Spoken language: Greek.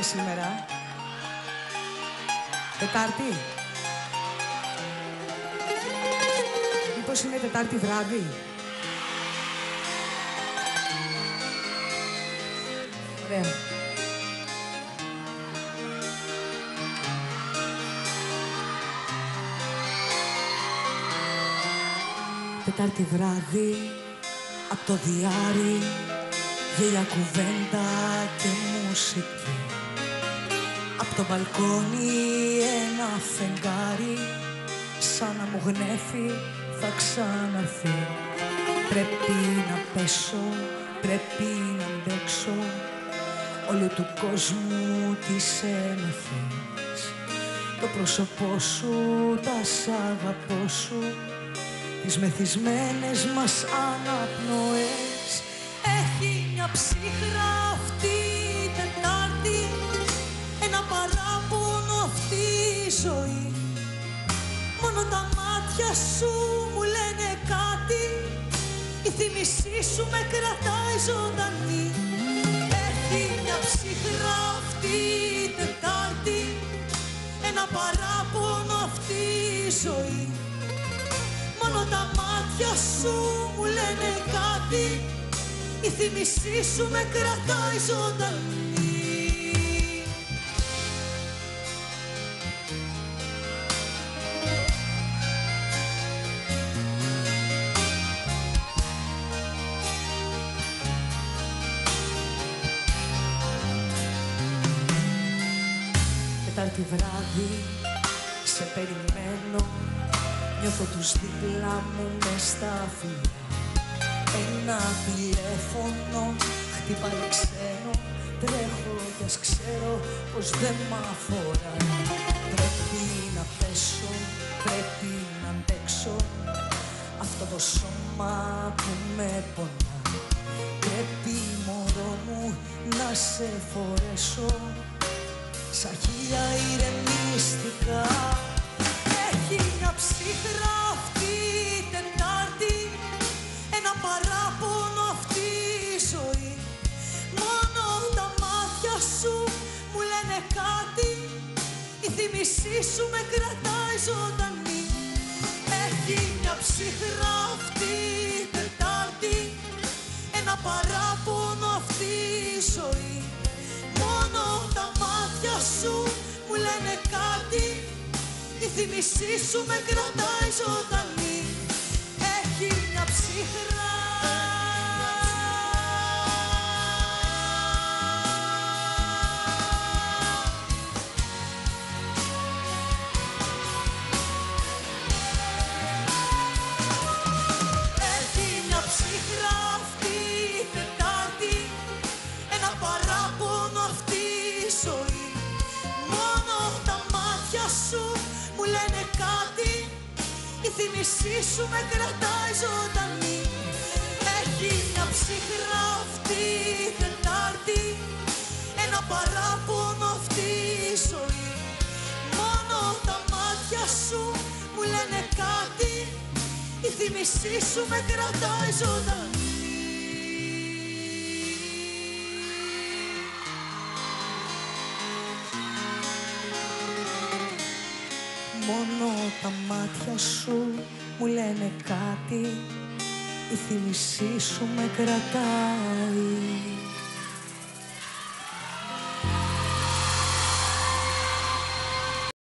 είναι σήμερα? Τετάρτη? Μήπως είναι Τετάρτη βράδυ? Ωραία. Τετάρτη βράδυ, απ' το διάρρη, γέλια, κουβέντα και μουσική. Απ' το μπαλκόνι ένα φεγγάρι, σαν να μου γνέφει θα ξαναρθεί. Πρέπει να πέσω, πρέπει να αντέξω όλου του κόσμου τις ενοχές. Το πρόσωπό σου, τα σ' αγαπώ σου, τις μεθυσμένες μας αναπνοές. Έχει μια ψύχρα αυτή η Τετάρτη, ένα παράπονο αυτή η ζωή. Μόνο τα μάτια σου μου λένε κάτι, η θύμησή σου με κρατάει ζωντανή. Έχει μια ψύχρα αυτή η Τετάρτη, ένα παράπονο αυτή η ζωή. Μόνο τα μάτια σου μου λένε κάτι, η θύμησή σου με κρατάει ζωντανή. Τετάρτη βράδυ, σε περιμένω, νιώθω τους δίπλα μου μες στα φιλιά. Ένα τηλέφωνο χτυπάει ξένο, τρέχω κι ας ξέρω πως δεν μ' αφορά. Πρέπει να πέσω, πρέπει να αντέξω αυτό το σώμα που με πονά. Πρέπει μωρό μου να σε φορέσω σαν χίλια ηρεμιστικά. Έχει μια ψύχρα αυτή η Τετάρτη, ένα παράπονο αυτή η ζωή. Μόνο τα μάτια σου μου λένε κάτι, η θύμησή σου με κρατάει ζωντανή. Έχει μια ψύχρα αυτή η Τετάρτη, ένα παράπονο αυτή η ζωή. Μόνο τα μάτια σου μου λένε κάτι, η θύμησή σου με κρατάει ζωντανή. Έχει μια ψύχρα. Έχει μια ψύχρα αυτή η Τετάρτη, ένα παράπονο αυτή η ζωή. Μόνο τα μάτια σου μου λένε κάτι, η θύμησή σου με κρατάει ζωντανή. Έχει μια ψύχρα αυτή η Τετάρτη, ένα παράπονο αυτή η ζωή. Μόνο τα μάτια σου μου λένε κάτι, η θύμησή σου με κρατάει ζωντανή. Μόνο τα μάτια σου μου λένε κάτι, η θύμησή σου με κρατάει